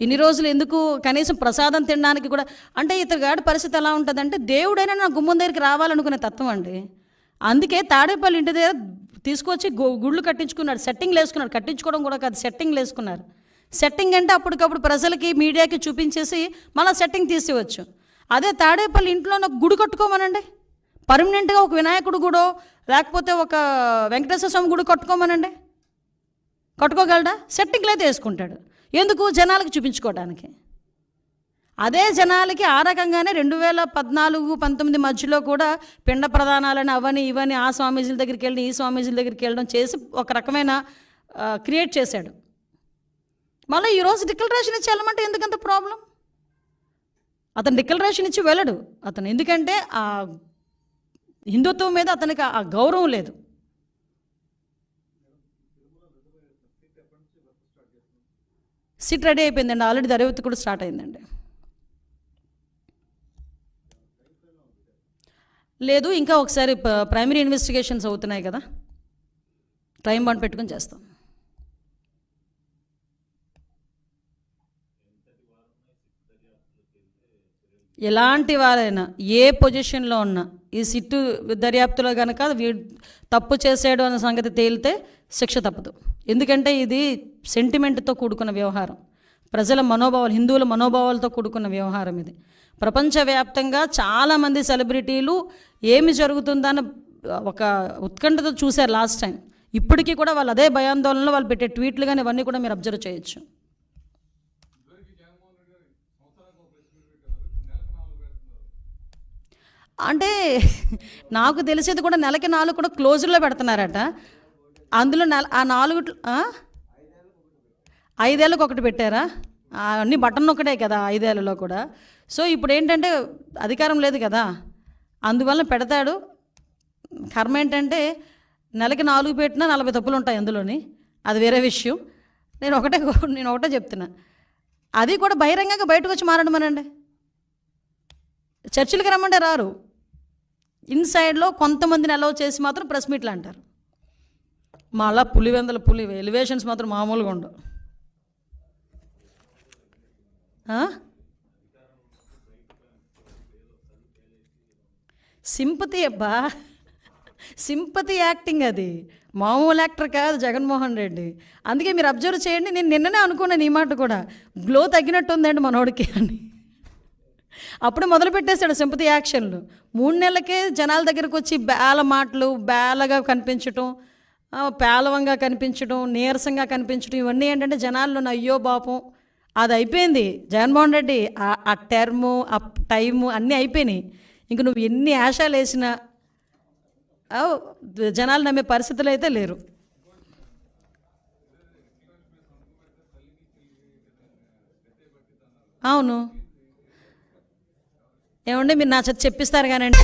ఇన్ని రోజులు ఎందుకు కనీసం ప్రసాదం తినడానికి కూడా, అంటే ఇతని గాడి పరిస్థితి ఎలా ఉంటుందంటే దేవుడైనా నా గుమ్మం దగ్గరికి రావాలనుకునే తత్వం అండి. అందుకే తాడేపల్లి ఇంటి దగ్గర తీసుకొచ్చి గుళ్ళు కట్టించుకున్నాడు, సెట్టింగ్లు వేసుకున్నాడు. కట్టించుకోవడం కూడా కాదు, సెట్టింగ్లు వేసుకున్నారు. సెట్టింగ్ అంటే అప్పటికప్పుడు ప్రజలకి మీడియాకి చూపించేసి మళ్ళీ సెట్టింగ్ తీసేవచ్చు. అదే తాడేపల్లి ఇంట్లో ఒక గుడి కట్టుకోమనండి, పర్మనెంట్గా ఒక వినాయకుడు గుడో లేకపోతే ఒక వెంకటేశ్వర స్వామి గుడి కట్టుకోమనండి, కట్టుకోగలడా? సెట్టింగ్లు అయితే వేసుకుంటాడు. ఎందుకు? జనాలకు చూపించుకోవడానికి. అదే జనాలకి ఆ రకంగానే 2014-19 మధ్యలో కూడా పిండ ప్రదానాలని అవని ఇవని ఆ స్వామీజీల దగ్గరికి వెళ్ళి ఈ స్వామీజీల దగ్గరికి వెళ్ళడం చేసి ఒక రకమైన క్రియేట్ చేశాడు. మళ్ళీ ఈరోజు డిక్లరేషన్ ఇచ్చి వెళ్ళమంటే ఎందుకంత ప్రాబ్లం? అతను డిక్లరేషన్ ఇచ్చి వెళ్ళడు అతను, ఎందుకంటే ఆ హిందుత్వం మీద అతనికి ఆ గౌరవం లేదు. సిట్ రెడీ అయిపోయిందండి, ఆల్రెడీ దర్యాప్తు కూడా స్టార్ట్ అయిందండి. లేదు, ఇంకా ఒకసారి ప్రైమరీ ఇన్వెస్టిగేషన్స్ అవుతున్నాయి కదా, టైం బాండ్ పెట్టుకుని చేస్తాం. ఎలాంటి వారైనా ఏ పొజిషన్లో ఉన్నా ఈ సిట్టు దర్యాప్తులో కనుక తప్పు చేసాడు అన్న సంగతి తేలితే శిక్ష తప్పదు. ఎందుకంటే ఇది సెంటిమెంట్తో కూడుకున్న వ్యవహారం, ప్రజల మనోభావాలు, హిందువుల మనోభావాలతో కూడుకున్న వ్యవహారం ఇది. ప్రపంచవ్యాప్తంగా చాలామంది సెలబ్రిటీలు ఏమి జరుగుతుందని ఒక ఉత్కంఠతో చూశారు లాస్ట్ టైం. ఇప్పటికీ కూడా వాళ్ళు అదే భయాందోళనలో వాళ్ళు పెట్టే ట్వీట్లు కానీ ఇవన్నీ కూడా మీరు అబ్జర్వ్ చేయొచ్చు. అంటే నాకు తెలిసేది కూడా నెలకి 4 కూడా క్లోజర్లో పెడుతున్నారట. అందులో ఆ 4 5 ఏళ్ళకి ఒకటి పెట్టారా? అన్ని బటన్ ఒకటే కదా 5 ఏళ్ళలో కూడా. సో ఇప్పుడు ఏంటంటే అధికారం లేదు కదా, అందువల్ల పెడతాడు. కర్మ ఏంటంటే నెలకి 4 పెట్టినా 40 తప్పులు ఉంటాయి అందులోని, అది వేరే విషయం. నేను ఒకటే చెప్తున్నా, అది కూడా బహిరంగంగా బయటకు వచ్చి మారడమనండి. చర్చిలకి రమ్మంటే రారు, ఇన్సైడ్లో కొంతమందిని అలౌ చేసి మాత్రం ప్రెస్ మీట్లు అంటారు. మళ్ళా పులి ఎలివేషన్స్ మాత్రం మామూలుగా ఉండవు. సింపతి అబ్బా, సింపతి యాక్టింగ్, అది మామూలు యాక్టర్ కాదు జగన్మోహన్ రెడ్డి. అందుకే మీరు అబ్జర్వ్ చేయండి, నేను నిన్ననే అనుకున్నాను ఈ మాట కూడా, గ్లో తగ్గినట్టు ఉందండి మనోడికి అని. అప్పుడు మొదలు పెట్టేశాడు సింపతి యాక్షన్లు. 3 నెలలకే జనాల దగ్గరకు వచ్చి మాటలు బేలగా కనిపించటం, పేలవంగా కనిపించడం, నీరసంగా కనిపించడం, ఇవన్నీ ఏంటంటే జనాల్లో అయ్యో పాపం అది అయిపోయింది. జగన్మోహన్ రెడ్డి ఆ టర్ము ఆ టైము అన్నీ అయిపోయినాయి. ఇంక నువ్వు ఎన్ని ఆశాలు వేసినా జనాలు నమ్మే పరిస్థితులు అయితే లేరు. అవును, ఏమండి మీరు నా చేత చెప్పిస్తారు కానండి.